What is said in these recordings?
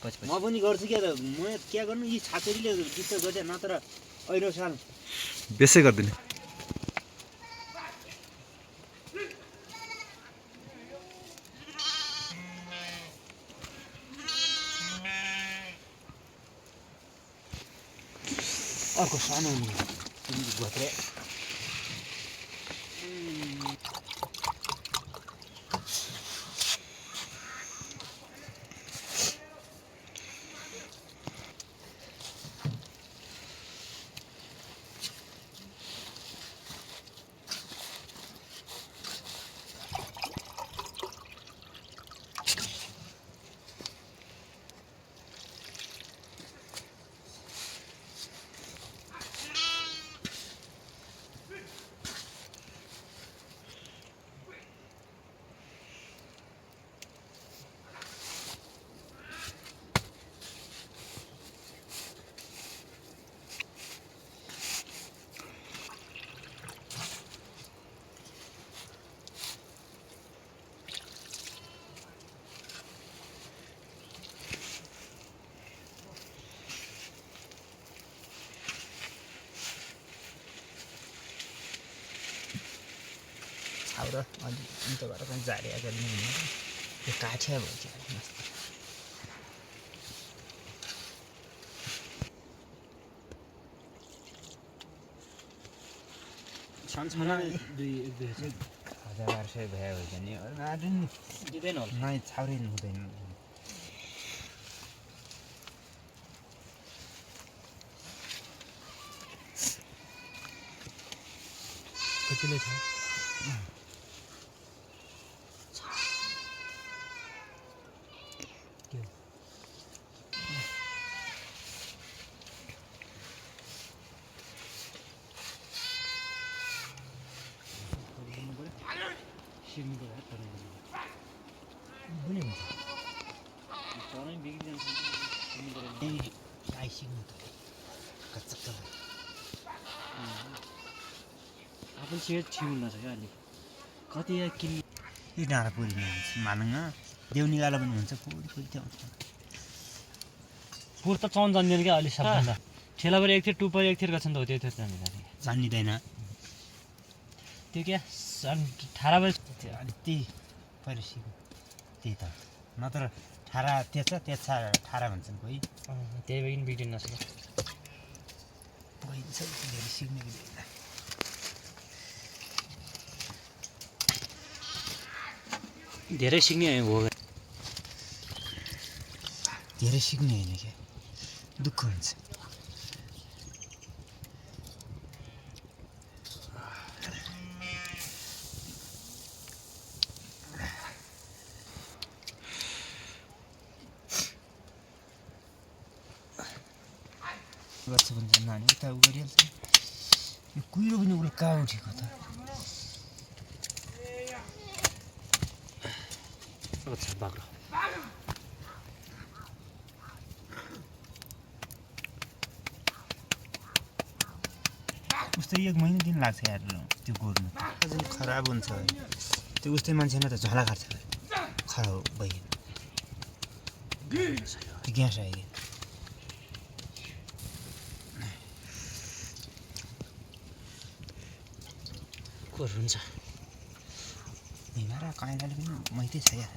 पछि म पनि गर्छु क्या त म क्या गर्नु यी छाचेरीले डिस्टर्ब गर्छ नत्र अहिले साल बेसै गर्दिने अर्को सानो घोत्रे छाउर अलि अन्त गरेर पनि झारिया गर्ने हुने त्यो काठिया भयो मस्त छाना दुई हजार 800 भयो भने दिँदैन होला नै छाउरै हुँदैन कतिले छ सिक्नुको भए पनि हुन्छ तरै बिग्रिन्छ आइसिक्नु त कच्चा आफू सेट छिउन छ क्या अलिक कति किन्नु यी डाँडा पुरी नै हुन्छ मानौँ न देउनी गाला पनि हुन्छ पुरी त्यो पुर त चौन जान्दैन क्या अहिले सबभन्दा ठेलाबाट एक थिर टुपर एक थिर गर्छ नि त हो त्यो थियो जानिँदैन त्यो क्या 18 बजी अलिक त्यही पहिला सिक्नु त्यही त नत्र 18 त्यस 18 भन्छन् कोही त्यही भइकन बिग्रिन नसक्यो पहिला धेरै सिक्ने धेरै सिक्ने हो धेरै सिक्ने होइन क्या दुःख हुन्छ गर्छ भन्छ नानी उता उ गरिहाल्छ यो कुहिरो पनि उसले कहाँ उठेको त बाख्रो उस्तै 1 महिना दिन लाग्छ यार त्यो गोर्नु अझै खराब हुन्छ त्यो उस्तै मान्छे न त झला काट्छ खराब भइगयो त्यो ग्यास आइगयो को हुन्छ हिमारा काइलाले पनि मैतै छ यार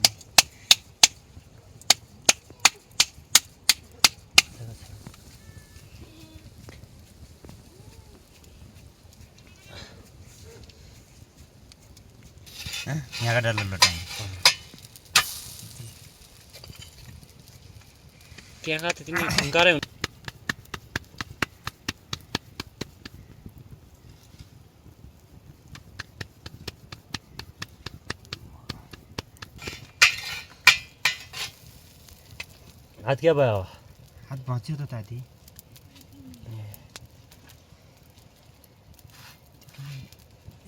यहाँका डल्लो लटाउनु त्यहाँका त तिमी खुङ्कारै हात क्या भयो हात भाँच्यो त ताती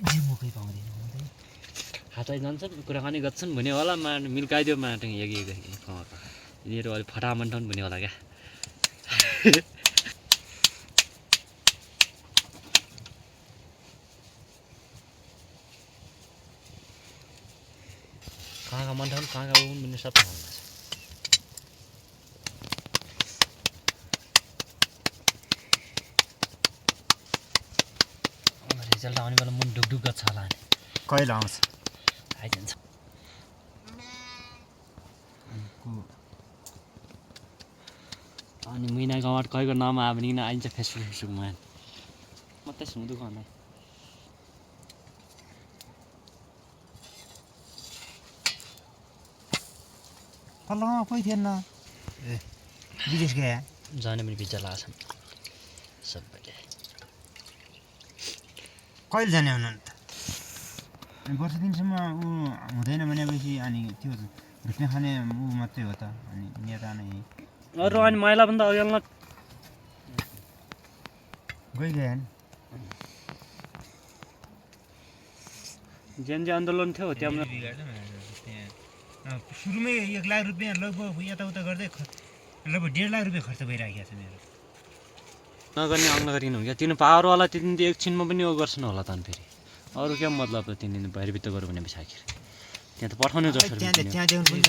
जिम्मोकै पाउँदैन हात जान्छन् कुराकानी गर्छन् भने होला मिल्काइदियो माटो यिनीहरू अलिक फटामन्टन भन्ने होला क्या कहाँ मन्थन कहाँ भन्ने सब थाहा हुन्छ रिजल्ट आउने बेला मन ढुकढुक गर्छ होला नि कहिले आउँछ आइजान्छ अनि महिना गाउँबाट कहीको नाम आयो भने आइन्छ फेसबुकमा मात्रै सुँदो गर्नु पल्लोमा कोही थिएन ए विदेश गए जाने पनि भिजा लगाएको छन् सबैले कहिले जाने हुनु त अनि वर्ष दिनसम्म ऊ हुँदैन भनेपछि अनि त्यो रुप्ने खाने ऊ मात्रै हो त अनि नेता नै अरू अनि महिलाभन्दा अघि गइगए नि जेएनजी आन्दोलन थियो त्यहाँ सुरुमै 1 लाख रुपियाँ लगभग यताउता गर्दै लगभग 1.5 लाख रुपियाँ खर्च भइरहेको छ मेरो नगर्ने अङ्ग गरिनु क्या तिनी पावरवाला तिनी एकछिनमा पनि ओ गर्छन् होला त अनि फेरि अरू क्या मतलब त तिनी बाहिरभित्र गऱ्यो भने पछि आखिर त्यहाँ त पठाउने जसरी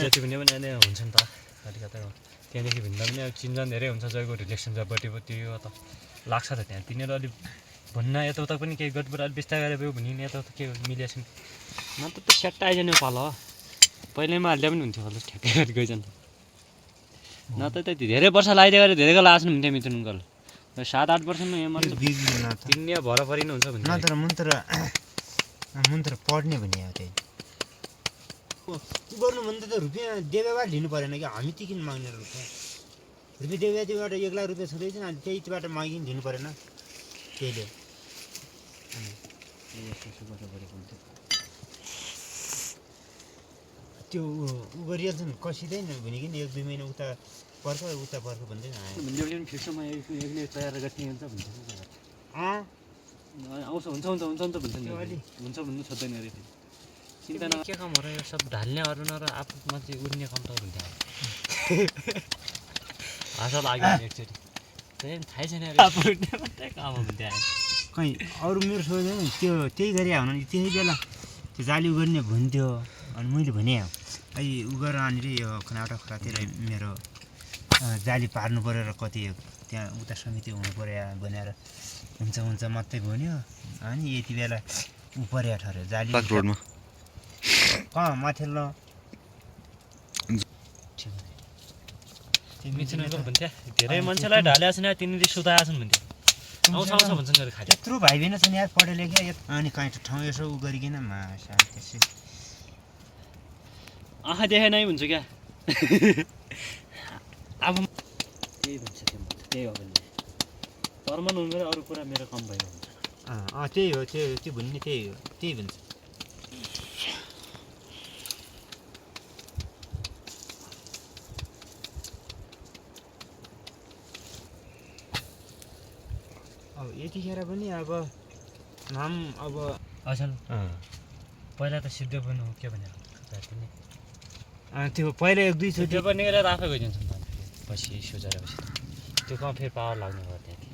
जति पनि हुन्छ नि त कतिकता त्यहाँदेखि भिन्दा पनि अब चिनजान धेरै हुन्छ जयको रिलेक्सन जबटी त्यो त लाग्छ त त्यहाँ तिनीहरू अलिक भन्न यताउता पनि केही गडबड अलिक बिस्तारै गरेर भयो भने यताउता के मिलेछन् न त स्याट्टा आइजाने पालो पहिल्यैमा हाल्दा पनि हुन्थ्यो होला ठ्याक्कै गरी गइजान्छ न त धेरै वर्ष लगाइदियो गरेर धेरैको लाग्छन् हुन्थ्यो मिथुन अङ्कल 7-8 वर्षमा यहाँ तिनी भर परिनु हुन्छ भने नत्र मन्त्र पढ्ने भन्ने हो त्यही गर्नुभन्दा त रुपियाँ देवेबाट लिनु परेन कि हामी ती किन माग्ने रुपियाँ देवेबाट 1 लाख रुपियाँ छँदैछ अनि त्यहीबाट मागिकन दिनु परेन त्यहीले त्यो उ गरिहाल्छन् कसिँदैन भनेकन 1-2 महिना उता पर्ख भन्दै फिक्समा तयार गर्ने हुन्छ भन्छ आउँछ हुन्छ नि त भन्छ नि हुन्छ भन्नु छोड्दैन अरे चिन्ता न के काम हो र यो सब ढाल्ने अरू न र आफूमा चाहिँ उड्ने काम त हुन्थ्यो हाँसा लाग्यो एकचोटि त्यही थाहै छैन आफू उड्ने मात्रै काम हुन्थ्यो कहीँ अरू मेरो सोचेन त्यो त्यही गरे हुनु नि त्यही बेला त्यो जाली गर्ने भन्थ्यो अनि मैले भने अहिले उ गरेर अनि यो खनावटातिर मेरो जाली पार्नु पऱ्यो र कति त्यहाँ उता समिति हुनु पऱ्यो भनेर हुन्छ मात्रै भन्यो अनि यति बेला उ पर्या ठर्यो जाली रोडमा माथिल्लो मिथुनको भन्थ्यो धेरै मान्छेलाई ढालेको छैन तिनीले सुताएको छन् भन्थ्यो आउँछ भन्छन् गरे खाली यत्रो भाइ बहिनी छन् यार पढे लेखे अनि कहीँ ठाउँ यसो उ गरिकन त्यसै आँखा देखाइ नै हुन्छ क्या अब त्यही भन्छ त्यो त्यही हो भने कर्मन हुनु पऱ्यो अरू कुरा मेरो कम भयो हुन्छ त्यही हो त्यो भन्ने त्यही हो त्यही भन्छ अब यतिखेर पनि अब नाम अब असल पहिला त सिद्ध पनि हो के भने त्यो पहिला 1-2 सिद्ध पनि गरेर आफै गइदिन्छ नि त पछि सोचेर त्यो कहाँ फेरि पावर लाग्नु पर्यो त्यहाँ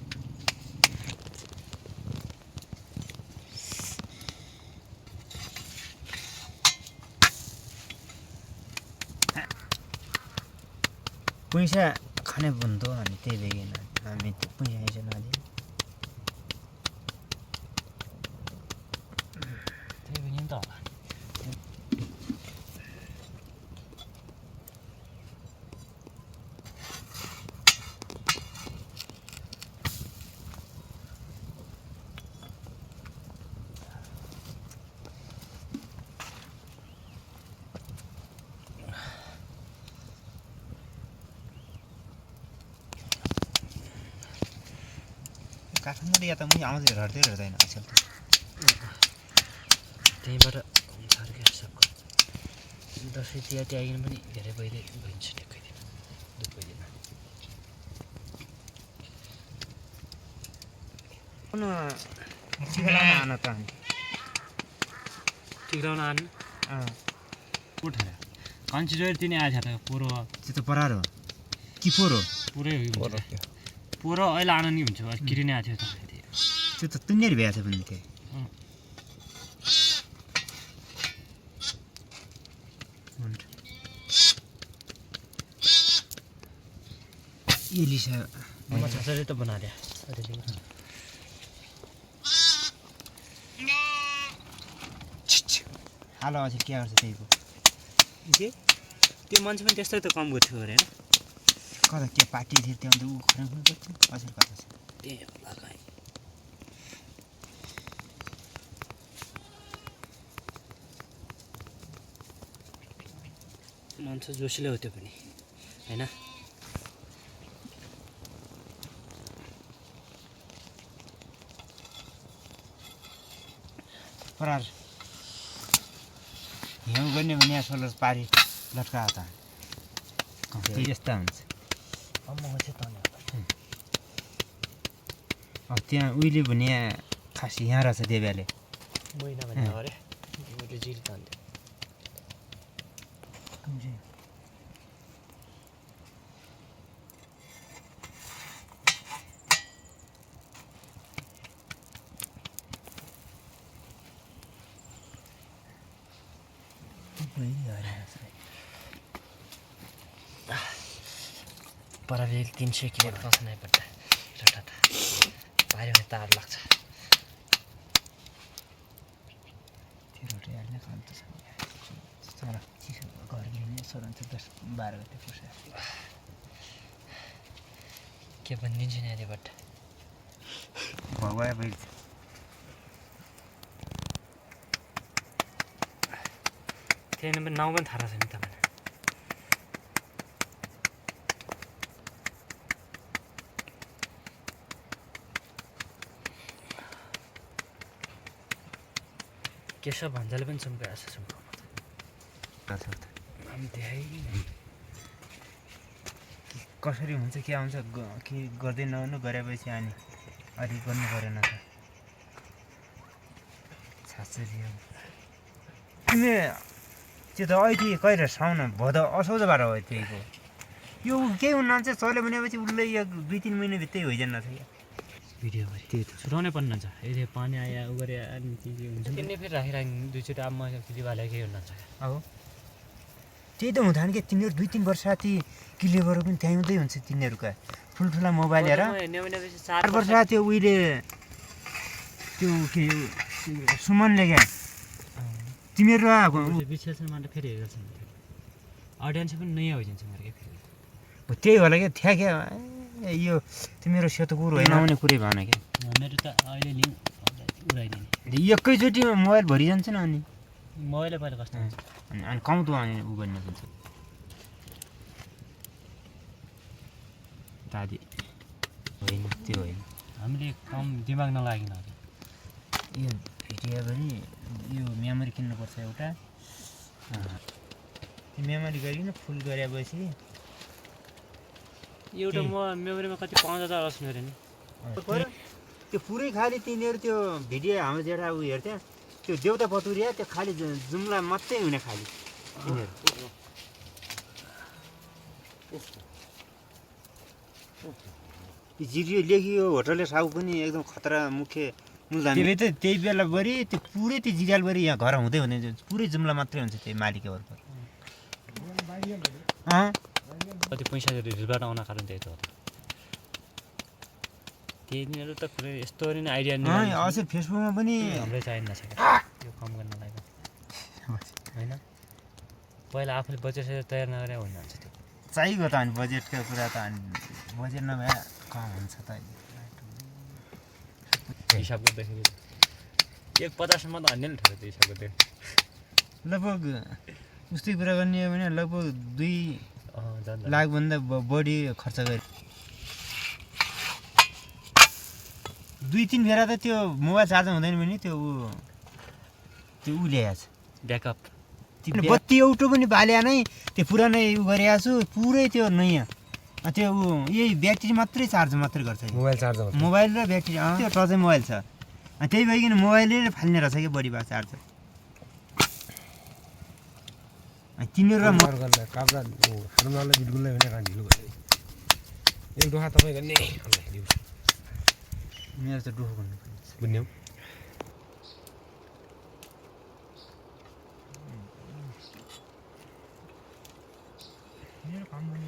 पैसा खाने भन्थ्यो अनि त्यही देखिन हामी त्यो पैसा आइज नदिए त्यही पनि नि त होला काठमाडौँ या त मै आउँदै हेर्दैन अचेल त त्यहीँबाट हुन्छ अरे क्या सबको दसैँ तिहार आइकन पनि धेरै भइन्छ ठ्याक्कै दिन आन त टिक्राउन आनु उठेर कन्सिडर तिनी आएको थियो त पोरो त्यो त परार हो कि पोरो पुरै हो पोरो अहिले आन नि हुन्छ किरी नै आएको थियो त त्यो त तुन्नेरी भ्याएको थियो भने त्यही एलिसा त बनाइदिया हाल अझै के गर्छ त्यहीको के त्यो मान्छे पनि त्यस्तै त काम गर्थ्यो अरे होइन कता के पार्टी थियो त्यो अन्त ऊ खराब गर्छ अझै कता छ त्यही होला खै मान्छे जोसीले हो त्यो पनि होइन परार हिउँ गर्ने भने सोलर पारी लट्काएको त त्यही यस्ता हुन्छ अब त्यहाँ उहिले भने खास यहाँ रहेछ देव्याले महिना भने अरे मैले जिल तान्थेँ पराले 300 किलो फस्नै पर्छ एउटा त पाऱ्यो भने तार लाग्छ त्यो रोटी हाल्ने काम त छ चरा चिसो घर लिने सोरन्छ 10-12 गते पुर्छ के भनिदिन्छु नि अहिले बट भगवाय भइल त्यही नम्बर नाउँ पनि थाहा छैन तपाईँलाई केशव भन्जाले पनि सुम्काएको छ सुम्काउनु कसरी हुन्छ के हुन्छ के गर्दै नगर्नु गरेपछि अनि अलिक गर्नु परेन त छासरी तिमी त्यो त अहिले कहिले साउन भद असोजबाट हो त्यहीको यो केही हुन्न चाहिँ चल्यो भनेपछि उसले 2-3 महिनाभित्रै होइजान्न छ क्या भिडियो गरे त्यही त छुटाउनै पर्ने हुन्छ यदि पानी आयो उ गरे अनि के हुन्छ तिमीले फेरि राखिराख्नु दुईचोटि अब म किलिवाले केही हुनुहुन्छ अब त्यही त हुँदैन कि तिनीहरू 2-3 वर्ष साथी किलेबर पनि त्यहीँ हुँदै हुन्छ तिनीहरूका ठुल्ठुला मोबाइल हेर 4 वर्ष त्यो उहिले त्यो के सुमनले क्या तिमीहरू विश्लेषणमा फेरि हेर्छ अडियन्स पनि नयाँ भइजान्छ मेरो क्या फेरि त्यही होला क्या ठ्याक्या यो तिम्रो सेतो कुरो होइन आउने कुरै भएन क्या मेरो त अहिले लिङ्क उडाइदिने एकैचोटि मोबाइल भरिजान्छ नि अनि मोबाइलै पहिला कस्तो हुन्छ अनि कौँतो अनि उ गर्ने हुन्छ दादी होइन त्यो होइन हामीले कम दिमाग नलागिन यो भिडियो पनि यो मेमोरी किन्नुपर्छ एउटा मेमोरी गरिकन फुल गरेपछि एउटा म मेमोरीमा कति 5000 अस्नु अरे नि त्यो पुरै खाली तिनीहरू त्यो भिडियो हाम्रो जेठा उ हेर्थ्यो त्यो देउता पतुरिया त्यो खालि जुम्ला मात्रै हुने खालि जिरियो लेखियो होटलले साउ पनि एकदम खतरा मुख्य मूलधान त्यसले त त्यही बेला बरी त्यो पुरै त्यो जिरालबरी यहाँ घर हुँदै हुने पुरै जुम्ला मात्रै हुन्छ त्यही मालिक वर्कर कति पैसा रिजबाट आउन कारण त्यही त हो तिनीहरू त पुरै यस्तो गरी नै आइडिया नि अझै फेसबुकमा पनि हाम्रै चाहिन्न छ त्यो कम गर्नलाई होइन पहिला आफूले बजेट तयार नगरे हुनुहुन्छ त्यो चाहिएको त अनि बजेटको कुरा त अनि बजेट नभए कहाँ हुन्छ त हिसाब गर्दाखेरि 150 त हान्ने नि ठ्याक्क त्यो हिसाब गर्दै लगभग उस्तै कुरा गर्ने हो भने लगभग 2 लाखभन्दा बढी खर्च गरे 2-3 बेला त त्यो मोबाइल चार्ज हुँदैन भने त्यो उ ल्याएछ ब्याकअप बत्ती एउटा पनि बाल्या नै त्यो पुरानै उ गरेको छु पुरै त्यो नयाँ त्यो यही ब्याट्री मात्रै चार्ज मात्रै गर्छ मोबाइल चार्ज मोबाइल र ब्याट्री त्यो टचै मोबाइल छ त्यही भइकन मोबाइलले फाल्ने रहेछ कि बढी भएको चार्जर तिनीहरू काप्रा हार्मलाई बिल्कुल नै भने कहाँ ढिलो भयो एक दोहा तपाईँ गर्ने मेरो त डोहो भन्नु बुझ्ने हो मेरो काम पनि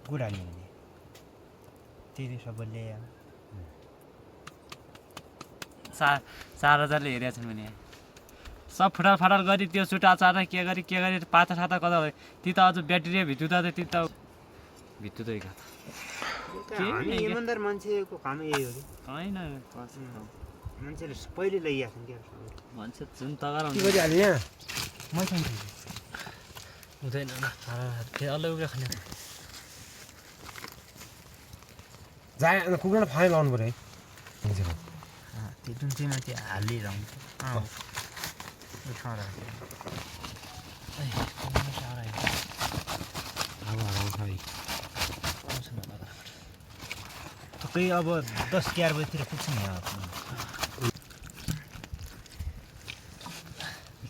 गुड हाल्ने भने त्यही सबैले 4000ले हेरेका छन् भने सब फटाफट गरी त्यो चुटा चाटा के गरी पाता साता कता भयो ती त अझ ब्याट्री भित्तु त ती त भित्तु त हामी इमान्दार मान्छेको काम यही हो कि होइन मान्छेले पहिले लैया छन् क्या मान्छे जुन तगार के गरिहाल्ने यहाँ मैसँग हुँदैन फेरि अलि उब्रे खाने जाए कुखुरा फाइ लाउनु पऱ्यो है त्यो जुन चाहिँ माथि हालिरहन्छ थुप्रै अब 10-11 बजीतिर पुग्छ नि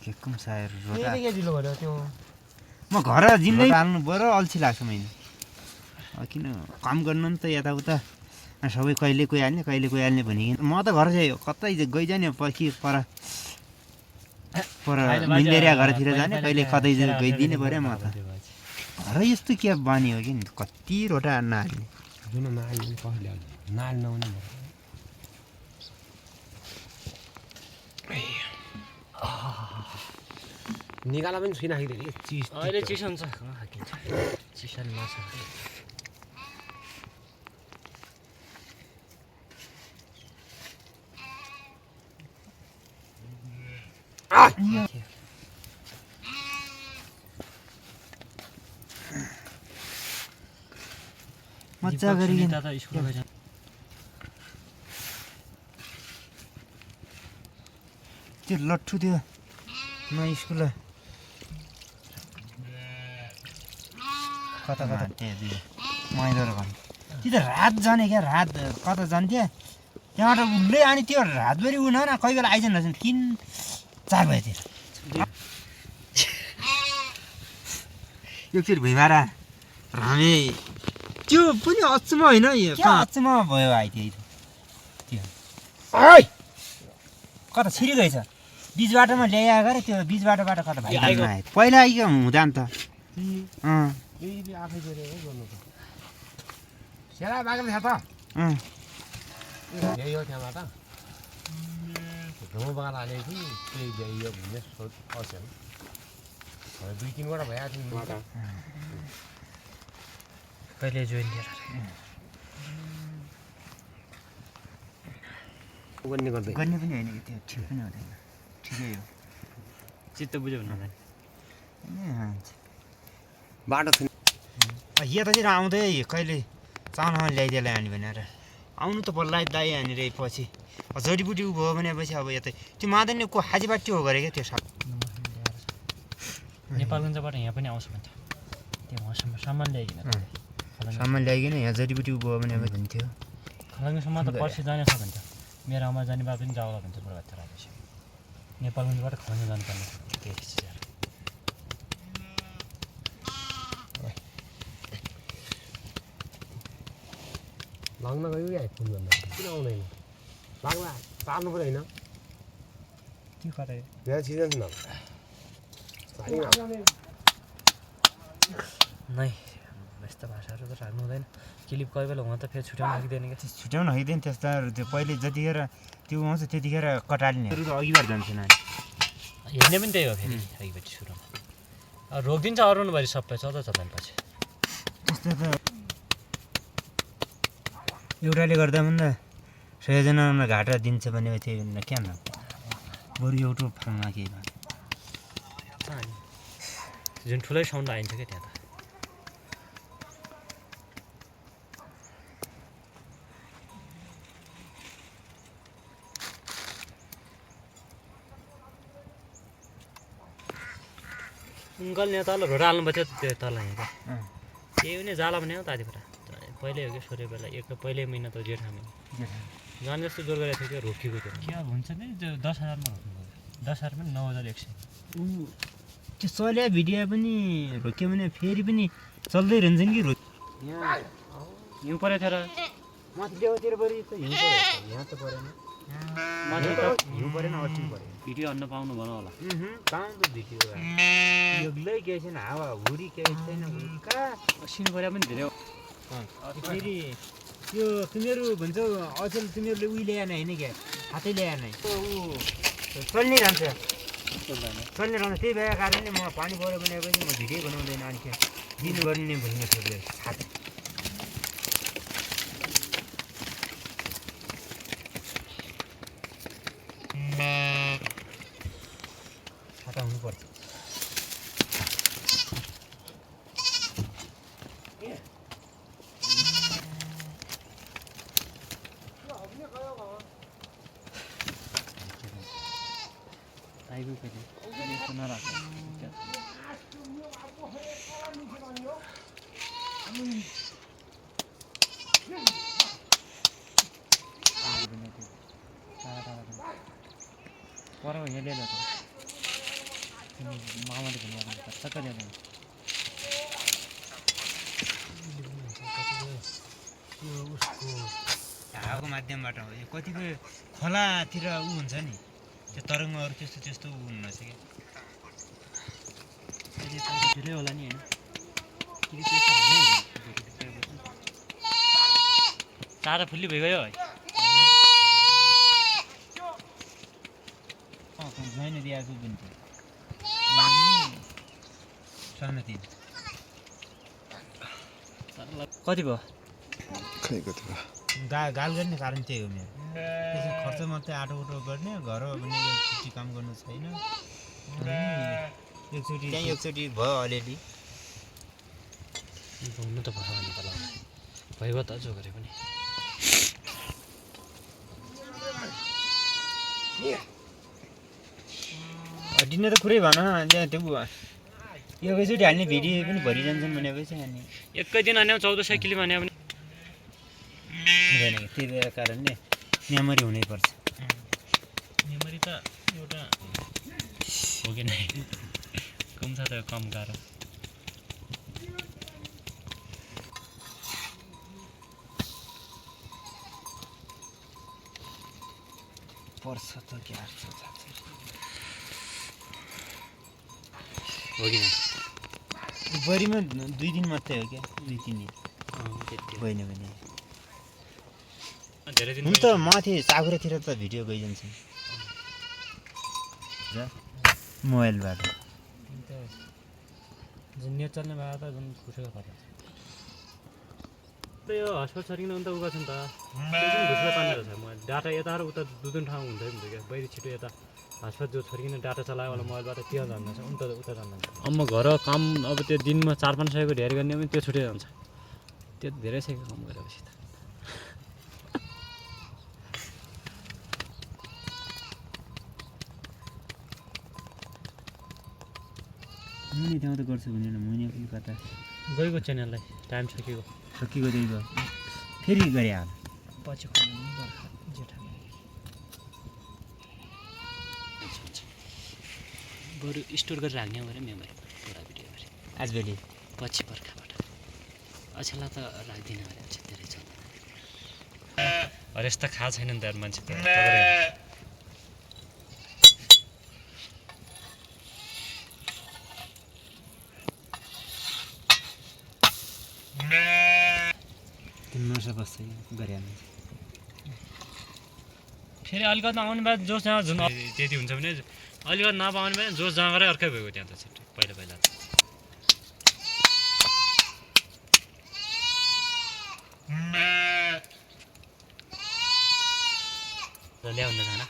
के सायर रोटा के ढिलो भयो त्यो म घर जिन्दै हाल्नु पऱ्यो अल्छी लाग्छ मैले किन काम गर्नु नि त यताउता सबै कहिले कोही हाल्ने भनिकन म त घर चाहिँ कतै गइजाने पछि पर मिलेरिया घरतिर जाने कहिले कतै गइदिने पऱ्यो म त घर यस्तो के बानी हो कि कति रोटा नहाल्ने जुन नहाल्ने कसले हाल्ने नहुने निकाला पनि छुइना खाइदियो चिज अहिले चिसो हुन्छ खाकिन्छ चिसोले माछा मजा गरिकन स्कुल गएर त्यो लट्ठु त्यो नयाँ स्कुल कता मैदो भन्नु त्यो त रात जाने क्या रात कता जान्थ्यो त्यहाँबाट उसले अनि त्यो रातभरि उन न कोही बेला आइज 3-4 बजीतिर एकचोटि भुइँमारा हामी त्यो पनि अचम्म होइन अचम्म भयो आइदियो त्यो कता छिरी गएछ बिच बाटोमा ल्याए गरे त्यो बिच बाटोबाट कता भाइ आयो पहिला आइक हुँदा नि त आफै गर्नु त सेला बाग्नु छ त यही हो त्यहाँबाट घुम बगान हालेको थिएँ त्यही यही हो भन्ने सोच अचेल 2-3 वटा भइहाल्छ नि त कहिले जोइन दिएर गर्ने गर्दै गर्ने पनि होइन कि त्यो ठिक पनि हुँदैन ठिकै हो चित्त बुझ्यो भन्नु बाटो छैन यतातिर आउँदै कहिले चाउनामा ल्याइदिएला हानी भनेर आउनु त बल्ल दाइ हानेर पछि जडीबुटी भयो भनेपछि अब यतै त्यो मादन को हाजीबाटी हो गरे क्या त्यो साप नेपालगञ्जबाट यहाँ पनि आउँछ भन्छ त्यो सामान ल्याइकन यहाँ जडीबुटी भयो भने भन्थ्यो खलङ्गसम्म त पर्सि जाने छ भन्छ मेरो आमा जाने बा पनि जाउला भन्छ बुढाबात राखेपछि नेपालगञ्जबाट खलङ्ग जानुपर्ने त्यही चिजहरू लाग्न गयो कि आइफोन भन्दा किन आउँदैन लाग्ला पार्नु पऱ्यो होइन के कता यहाँ सिजन छैन नै यस्ता भाषाहरू त राख्नु हुँदैन क्लिप कोही बेला उहाँ त फेरि छुट्याउनु राखिँदैन क्या छुट्याउनु हाइदिएन त्यस्ताहरू त्यो पहिले जतिखेर त्यो आउँछ त्यतिखेर कटालिने अघिबाट जान्छ नानी हेर्ने पनि त्यही हो फेरि अघिपट्टि सुरुमा अब रोकिदिन्छ अरूभरि सबै चल्दैन पछि त्यस्तो त एउटाले गर्दा भन्दा 100 जनामा घाटा दिन्छ भने त्यो क्या न बरु एउटा फार्ममा केही भयो जुन ठुलै साउन्ड आइन्छ क्या त्यहाँ त उङ्गल यहाँ तल रोड हाल्नुपर्छ त्यो तल यहाँ क्या केही पनि जाला भने हो त आधिपुरा पहिल्यै हो कि सूर्य बेला पहिल्यै महिना त जेठ महिना जाने जस्तो जोर गरेको थियो क्या रोकिएको थियो क्या हुन्छ नि त्यो 10,000मा रोक्नु 10,000 पनि 9,100 त्यो चल्या भिडियो पनि रोक्यो भने फेरि पनि चल्दै रहन्छन् कि यहाँ हिउँ परेको थियो र माथि देउतिर बढी त हिउँ पऱ्यो यहाँ त परेन माथि त हिउँ परेन अस्ति पऱ्यो भिडियो हान्न पाउनु भन होला कहाँ त भिडियो योगलै केही छैन हावा हुरी केही छैन कहाँ असिनु पऱ्यो पनि धेरै फेरि त्यो तिमीहरू भन्छौ अचेल तिमीहरूले उहिले होइन क्या हातै ल्याएन चल्निरहन्छ चल्निरहन्छ त्यही भएर कारणले म पानी पऱ्यो भने पनि म भिडियो बनाउँदैन अनि दिनु गर्ने भन्ने छोड्दै छाता छाता हुनुपर्छ हावाको माध्यमबाट हो यो कतिपय खोलातिर ऊ हुन्छ नि त्यो तरङ्गहरू त्यस्तो ऊ हुन रहेछ क्या होला नि होइन चारा फुल्ली भइगयो है मैन दिएको पनि सहमति कति भयो गाल गर्ने कारण त्यही हो मेरो त्यसो खर्च मात्रै आटो गर्ने घर भने एकचोटि काम गर्नु छैन एकचोटि भयो अलिअलि हुनु त भइगयो त जो गरे पनि हटिने त कुरै भन त्यहाँ त्यो एकैचोटि हाल्ने भिडियो पनि भरि जान्छन् भनेपछि अनि एकै दिन हान्यो 1400 किलो भने पनि हुँदैन त्यही भएर कारणले मेमोरी हुनैपर्छ मेमोरी त एउटा हो कि नै कम छ त कम गाह्रो पर्छ त क्या हो कि नै बरीमा 2 दिन मात्रै हो क्या 2-3 दिन होइन भने धेरै दिन हुन त माथि चाकुरातिर त भिडियो गइजान्छ मोबाइलबाट जुन नेट चल्ने भए त जुन खुसेको पर्छ यो हस्पिटल छर्किन अन्त उगा छ नि त घुसेर पानी रहेछ म डाटा यता र उता दुई ठाउँ हुँदै हुन्छ क्या बाहिर छिटो यता हस्पिटल जो छर्किने डाटा चलायो होला मोबाइलबाट त्यो जान्छ उता जान्छ अब घर काम अब त्यो दिनमा 4-5 सयको ढेर गर्ने पनि त्यो छुट्टै जान्छ त्यो धेरै सयको काम गरेपछि त मैले त्यहाँ त गर्छु भने मैले पनि कता गएको च्यानललाई टाइम सकिएको त्यही भयो फेरि गरे हाल पछि बरु स्टोर गरेर राख्ने भने मेमोरी पुरा भिडियो गरे आज भोलि पछि बर्खाबाट अछेला त राख्दिनँ अरे अझै धेरै छ अरे यस्तो खा छैन नि त मान्छे त नसा बस्छ गरे फेरि अलिकति आउने भए जोस जहाँ जुन त्यति हुन्छ भने अलिकति नपाउने भए जोस जहाँ गरे अर्कै भएको त्यहाँ त छिटो पहिला त ल्याउनु खाना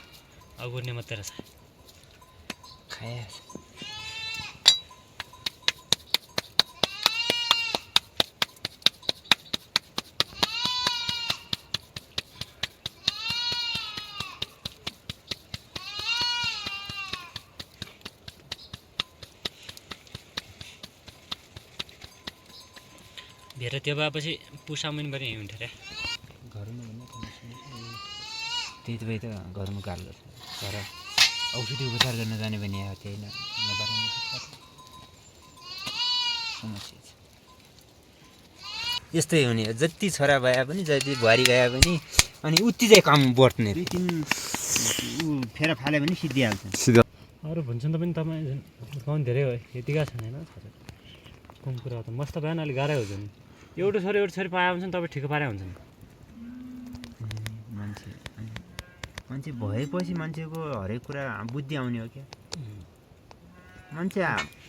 अगुर्ने मात्रै रहेछ खाएछ धेरै त्यो भएपछि पुसा पनि पनि हुन्थ्यो अरे घरमा त्यही त भए त घरमा गाह्रो तर औषधि उपचार गर्न जाने भने त्यही नेपालमा समस्या छ यस्तै हुने जति छोरा भए पनि जति बुहारी भए पनि अनि उति चाहिँ काम बढ्ने 2-3 ऊ फेर फाल्यो भने सिद्धिहाल्छ अरू भन्छन् त पनि तपाईँ गाउँ धेरै हो यतिका छैन होइन कम कुरा त मस्त भएन अलिक गाह्रै हुन्छ नि एउटा छोरी पाए हुन्छ नि तपाईँ ठिक पारे हुन्छ नि मान्छे मान्छे भएपछि मान्छेको हरेक कुरा बुद्धि आउने हो क्या मान्छे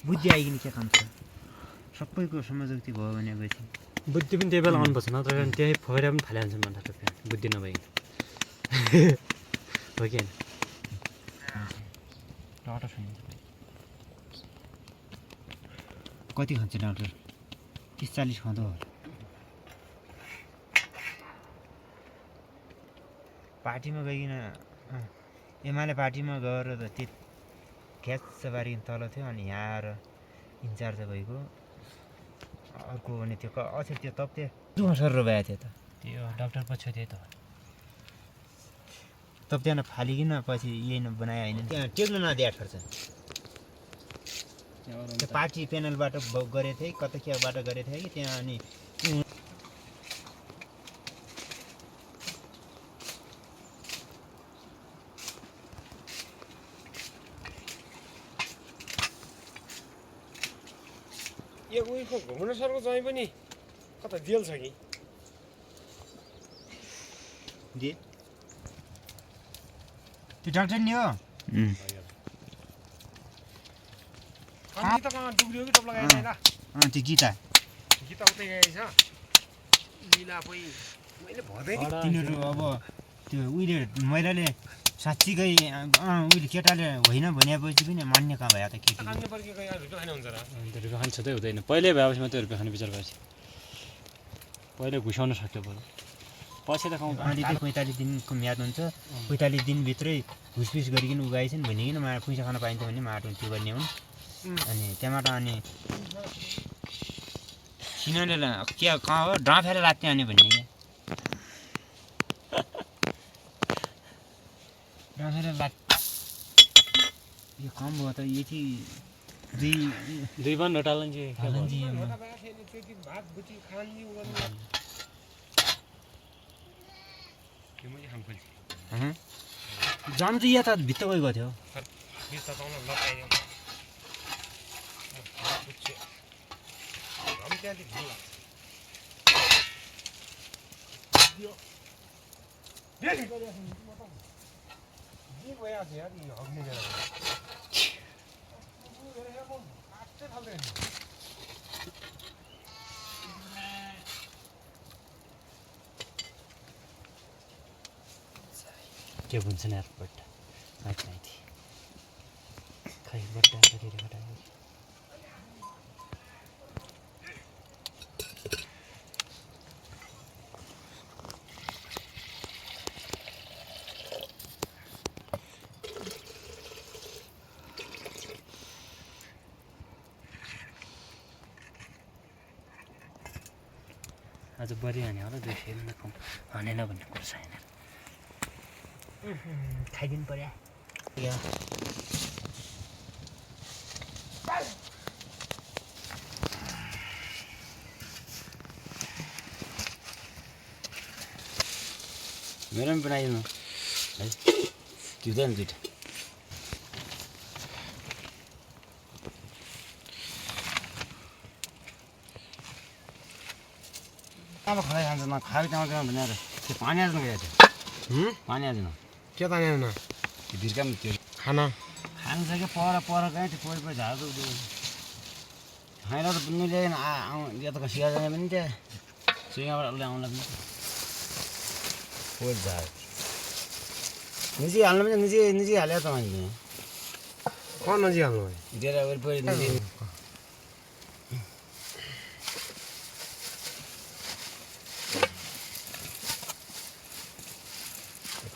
बुद्धि आइकन के काम छ सबैको समाजोक्ति भयो भनेपछि बुद्धि पनि त्यही बेला आउनुपर्छ नत्र त्यही फोएर पनि फालिहाल्छ मान्छे बुद्धि नभइकन हो कि डाक्टर छैन कति खान्छ डाक्टर 30-40 खाँदो हो पार्टीमा गइकन एमाले पार्टीमा गएर त त्यो क्याच बारिकन तल थियो अनि यहाँ आएर इन्चार्ज भएको अर्को भने त्यो अझै त्यो तप्ते दुःखसर भएको थियो त त्यो डाक्टर पछि त्यही त तप्त्यान फालिकन पछि यही बनायो होइन त्यहाँ टेक्न नदिया ठर्छ त्यो पार्टी पेनलबाट गरेको थिएँ कता केबाट गरेको थिएँ कि त्यहाँ अनि यो उयोको घुम्न सरको चाहिँ पनि कता जेल छ कि दे त्यो डाक्टर नि हो अनि त कहाँ डुब्रियो कि टप्ला गएछ ल त्यो गीता गीता उतै गएछ लीला पै मैले भदै तिनीहरू अब त्यो उहिले महिलाले साँच्चीकै उहिले केटाले होइन भनेपछि पनि मान्ने कहाँ भयो त केटी खाने पर्के गयो रुपियाँ खाने हुन्छ र अन्त रुपियाँ खानु छँदै हुँदैन पहिल्यै भएपछि मात्रै रुपियाँ खाने विचार भएपछि पहिले घुसाउन सक्यो बरु पछि त खाउँ अहिले चाहिँ 45 दिनको म्याद हुन्छ 45 दिनभित्रै घुसपिस गरिकन उगाएछन् भनिकन पैसा खान पाइन्छ भने माटो त्यो गर्ने हुन् अनि त्यहाँबाट अनि किनले के कहाँ हो डाँफेर लाग्थ्यो अनि भन्ने डाँफेर लाग यो कम भयो त यति दुई बन टालन जी भात बुटी खान नि उगर्नु के मैले खाम खोल्छ जाम चाहिँ यहाँ त भित्र गएको थियो बिस त पाउन लगाइदियो हम त्यहाँदेखि ढिलो के भन्छ नि यार बट्टा माथि माथि खै बट्टा कति बट्टा आज बढी हाने होला 200 पनि कम हानेन भन्ने कुरा छैन खाइदिनु पर्यो मेरो पनि बनाइदिनु है दिँदैन दुइटा अब खाइ खान्छ न खाइ चाउँछ भनेर त्यो पानी हाल्नु गएको थियो पानी हाल्नु के त आएन त्यो भिर्का पनि त्यो खाना खानु सक्यो पर गएँ त्यो पोइ झार्दो खाएर त पुग्नु ल्याएन यो त सिया जाने पनि त्यहाँ सिङ्गाबाट ल्याउनु पनि पोइ झार निजी हाल्नु पनि निजी हाल्यो त मैले कहाँ नजिक हाल्नु भयो डेरा वरिपरि निजी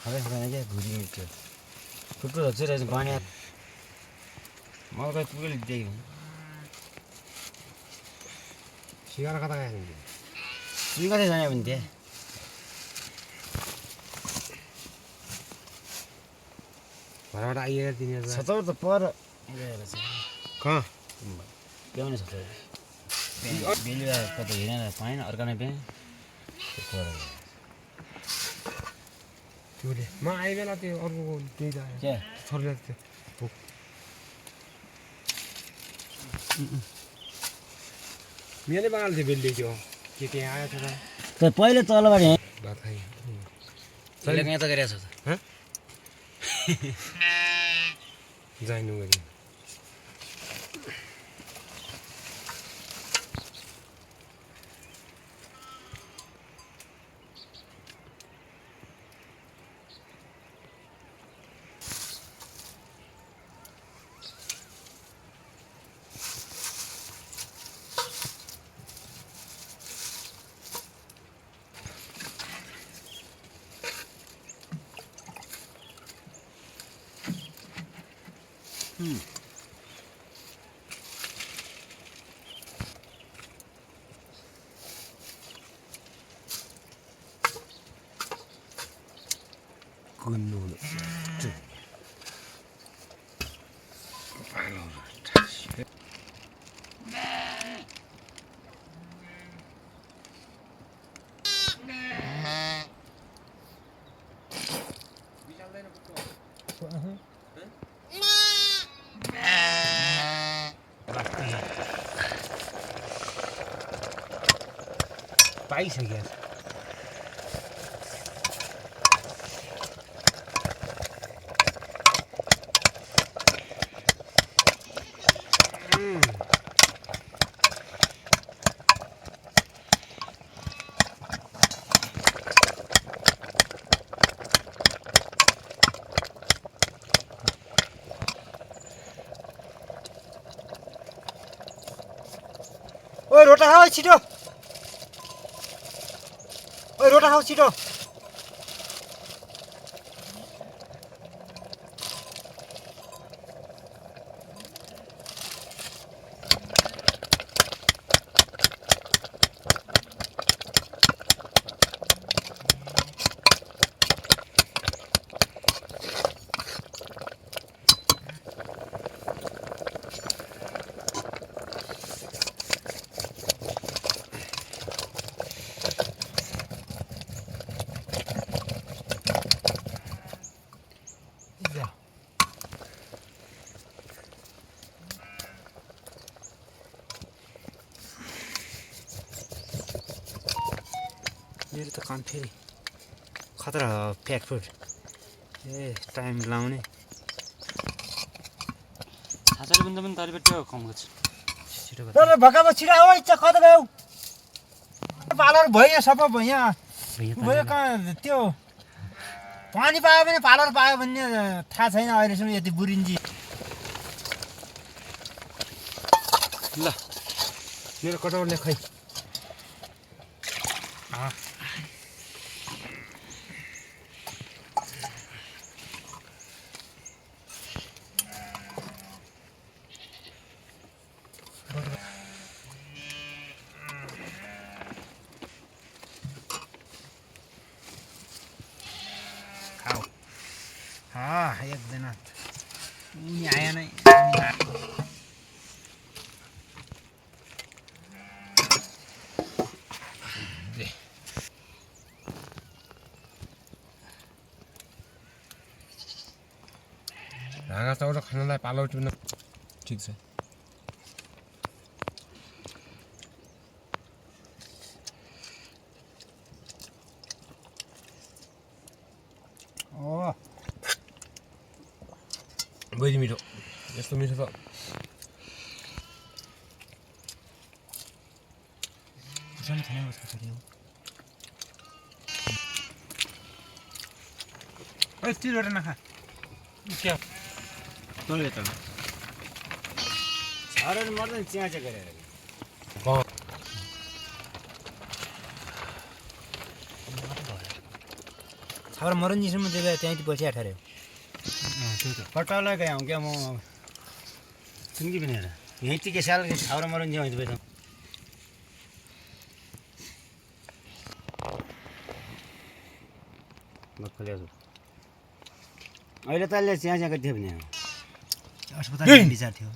खाँदै खाँदैन क्या घुरी मिल्थ्यो थुप्रो झर्छ पानी मलाई कहीँ पुगेर दिएको सिगार कता गएको तुई कतै जाने भने त्यहाँ घरबाट आइएर तिनीहरू सतौर त पर गएर छ कहाँ ल्याउने सतौर बेलुका कतै हिँडेर पाएन अर्का नै पाएँ पर त्योले म आए बेला त्यो अर्को त्यही त आयो क्या छोरीले त्यो मेरै बाल थियो बेलुकी त्यो के त्यहाँ आयो थियो त पहिले तलबाट भात खाइ पहिले कहाँ त गरेको छ त जाइनु गरी 근노는 पाइसक्यो ओइ रोटा खाऊ छिटो ओइ रोटा खाऊ छिटो मेरो त काम फेरि खतरा प्याक फुड ए टाइम लाउने छाछाले पनि तारी बेट्यो कम गर्छ छिटो तर भकामा छिटो आऊ इच्छा कता गयौ पालर भयो सबै भयो भयो कहाँ त्यो पानी पायो भने पालर पायो भन्ने थाहा छैन अहिलेसम्म यति बुरिन्जी ल मेरो कटाउटले खै एकजना उनी आएन हाँगा चाउरो खानलाई पालो चुन ठिक छ ओ बढी मिठो यस्तो मिठो त झन् खाने बस्छ फेरि ओइ तिरोटा नखा क्या तँले त छाडेर मर्दैन चिया चाहिँ गरेर छाडेर मरन्जीसम्म चाहिँ त्यहीँ पछि अठार्यो त्यही त कटालाई गए क्या म सुनकी पनि हेर यहीँ चाहिँ के साल छाडेर मरन्जी आउँछ बेला अहिले त अहिले चिया चिया थियो भने अस्पताल विचार थियो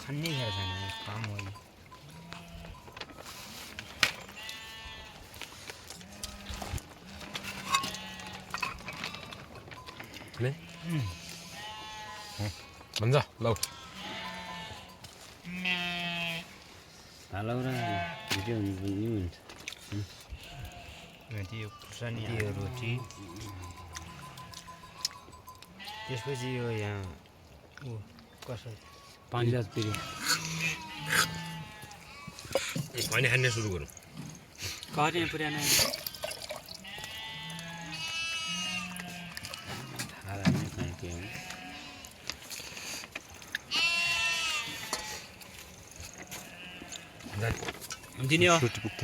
खन्ने खेर छैन काम हो भन्छ लौ हालौ र भिडियो हुनु पनि हुन्छ त्यो खुर्सानी यो रोटी त्यसपछि यो यहाँ ऊ कसरी पानी रात फेरि पानी खाने सुरु गरौँ कहरे पुरानो थाहा नै कहाँ के हो दिने हो सुट पुग्छ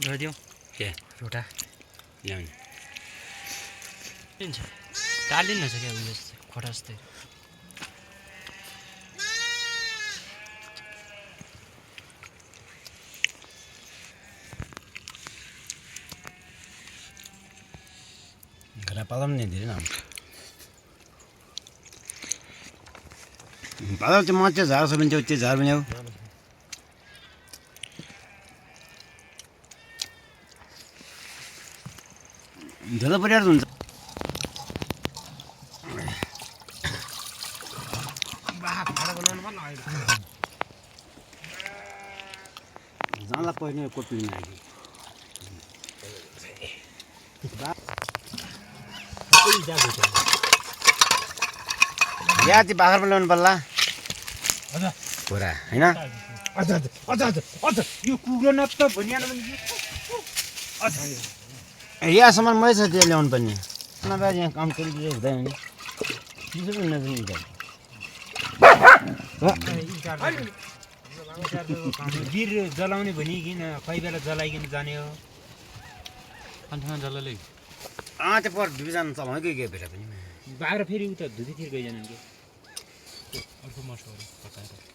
गरिदियो के रोटा ल्याउने लिन्छ टालिन छ क्या उयो जस्तो खोटा जस्तै घरा पाला पनि धेरै न पाला चाहिँ म चाहिँ झार छ भने त्यो झार पनि हो धेरै परिहार हुन्छ जाँदा पहिला कोटुली आयो या चाहिँ बाख्रामा ल्याउनु पर्ला कुरा होइन यो कुकुर न त भनिहाल्नु यहाँसम्म मै छ त्यो ल्याउनु पर्ने नभए यहाँ काम चलिदिए हुँदैन नि चिसो पनि नजाने गिर जलाउने भनिकन कहीँ बेला जलाइकन जाने हो अन्त्यमा जल्लै त्यो पर दुईजना चलाउँकै गयो भेटा पनि बाख्रा फेरि उता धुतीतिर गइजानु कि अर्को मसहरू पकाएर